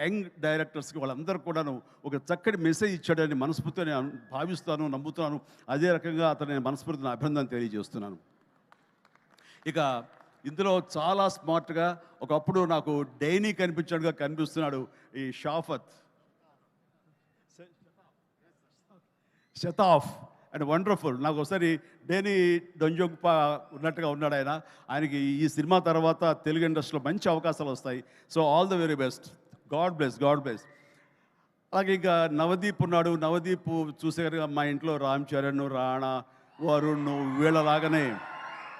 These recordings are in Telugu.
యంగ్ డైరెక్టర్స్కి వాళ్ళందరూ కూడాను ఒక చక్కటి మెసేజ్ ఇచ్చాడని మనస్ఫూర్తిగా నేను భావిస్తాను, నమ్ముతున్నాను. అదే రకంగా అతను నేను మనస్ఫూర్తిని అభినందన తెలియజేస్తున్నాను. ఇక ఇందులో చాలా స్మార్ట్గా ఒకప్పుడు నాకు డైనీ కనిపించాడుగా కనిపిస్తున్నాడు ఈ షతాఫ్ అండ్ వండర్ఫుల్. నాకు ఒకసారి డేనీ డొంజోంగ్పా ఉన్నట్టుగా ఉన్నాడు ఆయనకి ఈ సినిమా తర్వాత తెలుగు ఇండస్ట్రీలో మంచి అవకాశాలు వస్తాయి. So all the very best. God bless, God bless. అలాగే ఇంకా నవదీప్ ఉన్నాడు. నవదీప్ చూసేగా మా ఇంట్లో రామ్ చరణ్, రాణా, వరుణ్ వీళ్ళలాగానే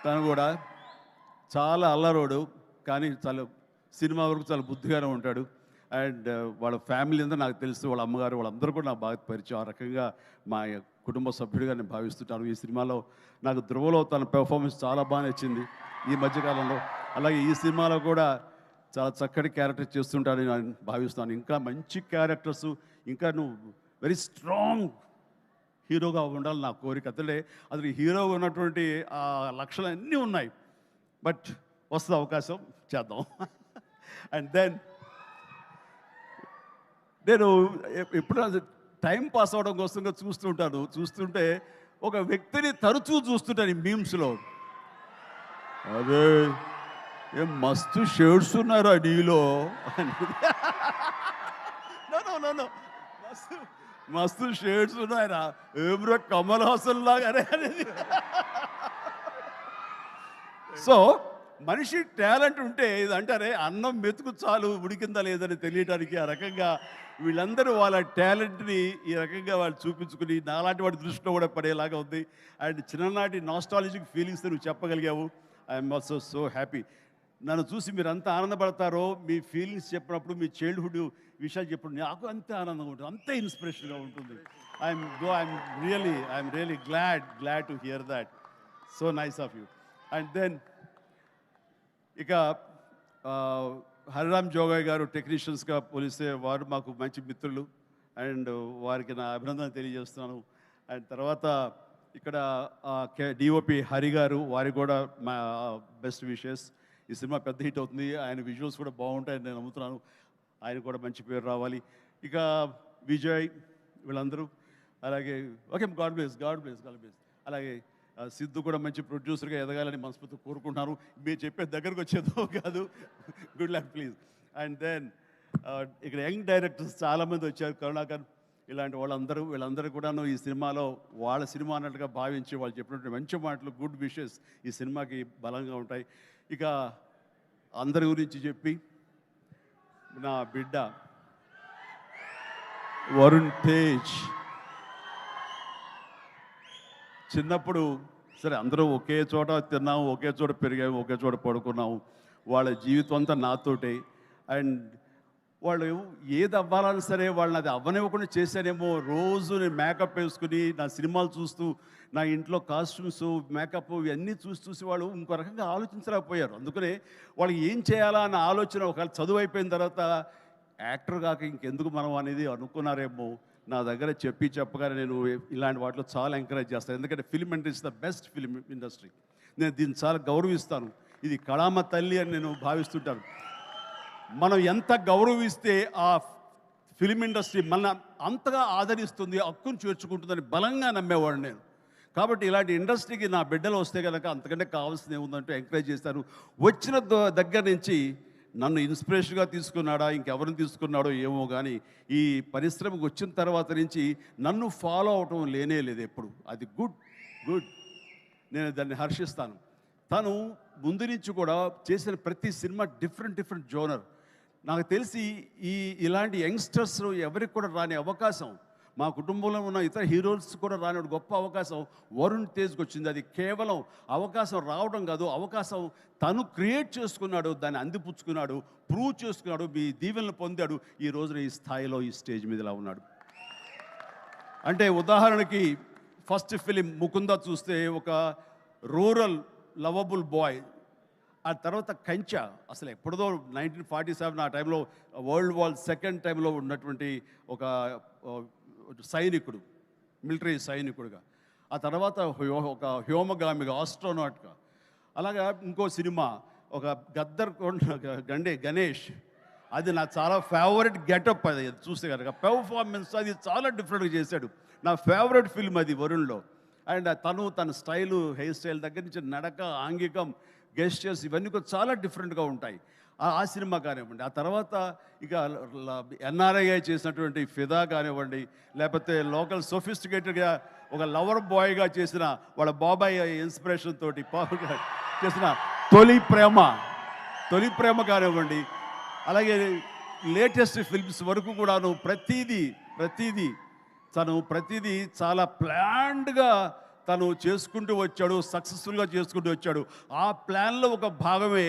తను కూడా చాలా అల్లరోడు, కానీ చాలా సినిమా వరకు చాలా బుద్ధిగానే ఉంటాడు. అండ్ వాళ్ళ ఫ్యామిలీ అంతా నాకు తెలుసు, వాళ్ళ అమ్మగారు వాళ్ళందరూ కూడా నాకు బాగా పరిచయం. ఆ రకంగా మా కుటుంబ సభ్యుడిగా నేను భావిస్తుంటాను. ఈ సినిమాలో నాకు ధ్రువలో తన పెర్ఫార్మెన్స్ చాలా బాగా నచ్చింది ఈ మధ్యకాలంలో. అలాగే ఈ సినిమాలో కూడా చాలా చక్కటి క్యారెక్టర్ చేస్తుంటానని నేను భావిస్తాను. ఇంకా మంచి క్యారెక్టర్స్, ఇంకా నువ్వు వెరీ స్ట్రాంగ్ హీరోగా ఉండాలి నా కోరిక. అతను హీరోగా ఉన్నటువంటి ఆ లక్షణాలు అన్నీ ఉన్నాయి. బట్ వస్తుంది అవకాశం, చేద్దాం. అండ్ దెన్ నేను ఎప్పుడు టైం పాస్ అవ్వడం కోసంగా చూస్తుంటే ఒక వ్యక్తిని తరచూ చూస్తుంటాను ఈ మీమ్స్లో. అదే ఏం మస్తు షేడ్స్ ఉన్నారా నీలో, మస్తు షేడ్స్ ఉన్నాయరా, ఏమ్రా కమల్ హాసన్ లాగానే అనేది. సో మనిషి టాలెంట్ ఉంటే ఇది అంటారే అన్నం మెతుకు చాలు ఉడికిందా లేదని తెలియడానికి. ఆ రకంగా వీళ్ళందరూ వాళ్ళ టాలెంట్ని ఈ రకంగా వాళ్ళు చూపించుకుని నాలాంటి వాడి దృష్టిలో కూడా పడేలాగా ఉంది. అండ్ చిన్ననాటి నాస్టాలజిక్ ఫీలింగ్స్ నువ్వు చెప్పగలిగావు. I'm also so happy. నన్ను చూసి మీరు అంత ఆనందపడతారో, మీ ఫీలింగ్స్ చెప్పినప్పుడు, మీ చైల్డ్హుడ్ విషయాలు చెప్పినప్పుడు నాకు అంతే ఆనందంగా ఉంటుంది, అంతే ఇన్స్పిరేషన్గా ఉంటుంది. I'm really glad to hear that. So nice of you. And then ఇక హరిరామ్ జోగయ్య గారు టెక్నీషియన్స్గా పోలిస్తే వారు మాకు మంచి మిత్రులు. అండ్ వారికి నా అభినందన తెలియజేస్తున్నాను. అండ్ తర్వాత ఇక్కడ డిఓపి హరి గారు, వారికి కూడా మా బెస్ట్ విషెస్. ఈ సినిమా పెద్ద హిట్ అవుతుంది, ఆయన విజువల్స్ కూడా బాగుంటాయని నేను నమ్ముతున్నాను. ఆయన కూడా మంచి పేరు రావాలి. ఇక విజయ్ వీళ్ళందరూ, అలాగే ఓకే, గాడ్ బ్లెస్. అలాగే సిద్ధు కూడా మంచి ప్రొడ్యూసర్గా ఎదగాలని మనస్ఫూర్తి కోరుకుంటున్నాను. మీరు చెప్పే దగ్గరకు వచ్చేదో కాదు. Good luck please. And then ఇక్కడ యంగ్ డైరెక్టర్స్ చాలామంది వచ్చారు, కరుణాకర్ ఇలాంటి వీళ్ళందరూ కూడాను ఈ సినిమాలో వాళ్ళ సినిమా అన్నట్టుగా భావించి వాళ్ళు చెప్పినటువంటి మంచి మాటలు, గుడ్ విషెస్ ఈ సినిమాకి బలంగా ఉంటాయి. ఇక అందరి గురించి చెప్పి నా బిడ్డ వరుణ్ తేజ్, చిన్నప్పుడు సరే అందరూ ఒకే చోట తిన్నాము, ఒకే చోట పెరిగాము, ఒకే చోట పడుకున్నాము. వాళ్ళ జీవితం అంతా నాతోటే. అండ్ వాళ్ళు ఏది అవ్వాలని సరే వాళ్ళని అది అవ్వనివ్వకుండా చేశానేమో. రోజు నేను మేకప్ వేసుకుని నా సినిమాలు చూస్తూ, నా ఇంట్లో కాస్ట్యూమ్స్, మేకప్ ఇవన్నీ చూసి వాళ్ళు ఇంకో రకంగా ఆలోచించలేకపోయారు. అందుకనే వాళ్ళకి ఏం చేయాలా అన్న ఆలోచన, ఒకవేళ చదువు అయిపోయిన తర్వాత యాక్టర్ కాక ఇంకెందుకు మనం అనేది అనుకున్నారేమో. నా దగ్గర చెప్పగానే నేను ఇలాంటి వాటిలో చాలా ఎంకరేజ్ చేస్తాను. ఎందుకంటే film industry the best film industry. నేను దీన్ని చాలా గౌరవిస్తాను. ఇది కళామ తల్లి అని నేను భావిస్తుంటాను. మనం ఎంత గౌరవిస్తే ఆ ఫిల్మ్ ఇండస్ట్రీ మన అంతగా ఆదరిస్తుంది, హక్కును చేర్చుకుంటుందని బలంగా నమ్మేవాడు నేను. కాబట్టి ఇలాంటి ఇండస్ట్రీకి నా బిడ్డలు వస్తే కనుక అంతకంటే కావాల్సింది ఏముందంటే ఎంకరేజ్ చేస్తాను. వచ్చిన దగ్గర నుంచి నన్ను ఇన్స్పిరేషన్గా తీసుకున్నాడా, ఇంకెవరిని తీసుకున్నాడో ఏమో, కానీ ఈ పరిశ్రమకు వచ్చిన తర్వాత నుంచి నన్ను ఫాలో అవటం లేనే లేదు ఎప్పుడు. అది గుడ్. నేను దాన్ని హర్షిస్తాను. తను ముందు నుంచి కూడా చేసిన ప్రతి సినిమా డిఫరెంట్ జోనర్. నాకు తెలిసి ఇలాంటి యంగ్స్టర్స్ ఎవరికి కూడా రాని అవకాశం, మా కుటుంబంలో ఉన్న ఇతర హీరోస్ కూడా రాని గొప్ప అవకాశం వరుణ్ తేజ్కి వచ్చింది. అది కేవలం అవకాశం రావడం కాదు, అవకాశం తను క్రియేట్ చేసుకున్నాడు, దాన్ని అందిపుచ్చుకున్నాడు, ప్రూవ్ చేసుకున్నాడు, మీ దీవెనలు పొందాడు. ఈ రోజున ఈ స్థాయిలో ఈ స్టేజ్ మీద ఇలా ఉన్నాడు. అంటే ఉదాహరణకి ఫస్ట్ ఫిలిం ముకుంద చూస్తే ఒక రూరల్ లవబుల్ బాయ్. ఆ తర్వాత కంచా, అసలు ఎప్పుడుదో 1947 ఆ టైంలో వరల్డ్ వార్ సెకండ్ టైంలో ఉన్నటువంటి ఒక సైనికుడు, మిలిటరీ సైనికుడుగా. ఆ తర్వాత ఒక హ్యోమగామిగా, ఆస్ట్రోనాట్గా. అలాగా ఇంకో సినిమా ఒక గద్దర్ గణేష్, అది నా చాలా ఫేవరెట్ గెటప్ అది చూస్తే కనుక పెర్ఫార్మెన్స్ అది చాలా డిఫరెంట్గా చేశాడు. నా ఫేవరెట్ ఫిల్మ్ అది వరుణ్లో. అండ్ తన స్టైలు, హెయిర్ స్టైల్ దగ్గర నుంచి నడక, ఆంగికం, గెస్చర్స్ ఇవన్నీ కూడా చాలా డిఫరెంట్గా ఉంటాయి. ఆ సినిమా కానివ్వండి, ఆ తర్వాత ఇక ఎన్ఆర్ఐ చేసినటువంటి ఫిదా కానివ్వండి, లేకపోతే లోకల్ సోఫిస్టికేటెడ్గా ఒక లవర్ బాయ్గా చేసిన వాళ్ళ బాబాయ్ ఇన్స్పిరేషన్ తోటి పవర్గా చేసిన తొలి ప్రేమ కానివ్వండి, అలాగే లేటెస్ట్ ఫిల్మ్స్ వరకు కూడాను ప్రతిదీ చాలా ప్లాన్డ్గా తను చేసుకుంటూ వచ్చాడు, సక్సెస్ఫుల్గా చేసుకుంటూ వచ్చాడు. ఆ ప్లాన్లో ఒక భాగమే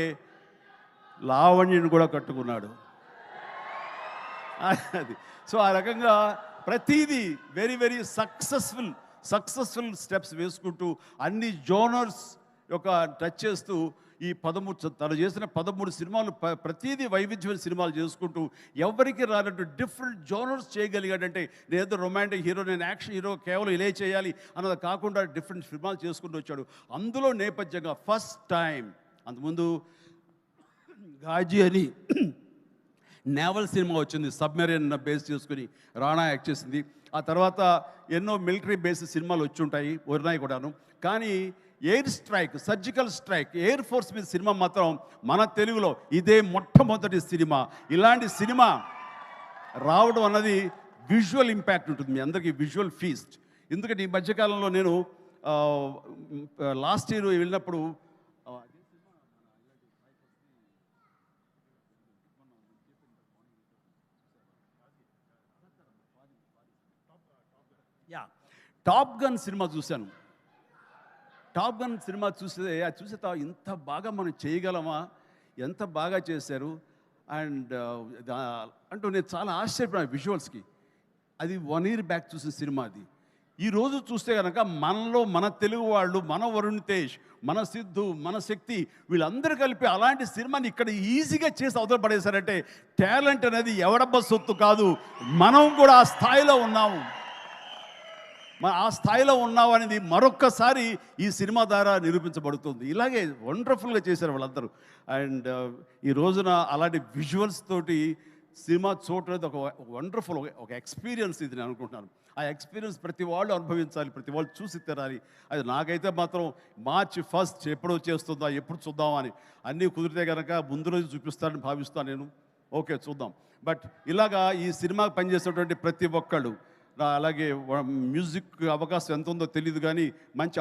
లావణ్యను కూడా కట్టుకున్నాడు. అది సో ఆ రకంగా ప్రతిదీ వెరీ వెరీ సక్సెస్ఫుల్ స్టెప్స్ వేసుకుంటూ అన్ని జోనర్స్ యొక్క టచ్ చేస్తూ ఈ తను చేసిన 13 సినిమాలు ప్రతిదీ వైవిధ్యమైన సినిమాలు చేసుకుంటూ ఎవరికి రానట్టు డిఫరెంట్ జోనర్స్ చేయగలిగాడంటే, నేనేదో రొమాంటిక్ హీరో, నేను యాక్షన్ హీరో, కేవలం ఇలా చేయాలి అన్నది కాకుండా డిఫరెంట్ సినిమాలు చేసుకుంటూ వచ్చాడు. అందులో నేపథ్యంగా ఫస్ట్ టైం అంతకుముందు గాజీ అని నేవల్ సినిమా వచ్చింది, సబ్మెరీన్ బేస్ చేసుకుని రాణా యాక్ట్ చేసింది. ఆ తర్వాత ఎన్నో మిలిటరీ బేస్డ్ సినిమాలు వచ్చి ఉంటాయి, ఉన్నాయి కూడాను. కానీ air strike, surgical strike, air force మీద సినిమా మాత్రం మన తెలుగులో ఇదే మొట్టమొదటి సినిమా. ఇలాంటి సినిమా రావడం అన్నది విజువల్ ఇంపాక్ట్ ఉంటుంది, మీ అందరికీ విజువల్ ఫీస్ట్. ఎందుకంటే ఈ మధ్యకాలంలో నేను లాస్ట్ ఇయర్ వెళ్ళినప్పుడు టాప్ గన్ సినిమా చూశాను. టాప్ గన్ సినిమా చూసే ఇంత బాగా మనం చేయగలమా, ఎంత బాగా చేశారు అండ్ అంటూ నేను చాలా ఆశ్చర్యపోయాను విజువల్స్కి. అది 1 year బ్యాక్ చూసిన సినిమా అది. ఈరోజు చూస్తే కనుక మనలో మన తెలుగు వాళ్ళు, మన వరుణ్ తేజ్, మన సిద్ధు, మన శక్తి వీళ్ళందరూ కలిపి అలాంటి సినిమాని ఇక్కడ ఈజీగా చేసి అవతల పడేశారంటే టాలెంట్ అనేది ఎవడబ్బ సొత్తు కాదు, మనం కూడా ఆ స్థాయిలో ఉన్నాము. అనేది మరొక్కసారి ఈ సినిమా ద్వారా నిరూపించబడుతుంది. ఇలాగే వండర్ఫుల్గా చేశారు వాళ్ళందరూ. అండ్ ఈ రోజున అలాంటి విజువల్స్ తోటి సినిమా చూడలేదు ఒక వండర్ఫుల్ ఒక ఎక్స్పీరియన్స్ ఇది నేను అనుకుంటున్నాను. ఆ ఎక్స్పీరియన్స్ ప్రతి వాళ్ళు అనుభవించాలి, ప్రతి వాళ్ళు చూసి తినాలి. అది నాకైతే మాత్రం March 1 ఎప్పుడు చేస్తుందా, ఎప్పుడు చూద్దామా అని. అన్నీ కుదిరితే కనుక ముందు రోజు చూపిస్తానని భావిస్తాను నేను. ఓకే చూద్దాం. బట్ ఇలాగా ఈ సినిమాకి పనిచేసేటువంటి ప్రతి ఒక్కళ్ళు, అలాగే మ్యూజిక్ అవకాశం ఎంత ఉందో తెలియదు కానీ మంచి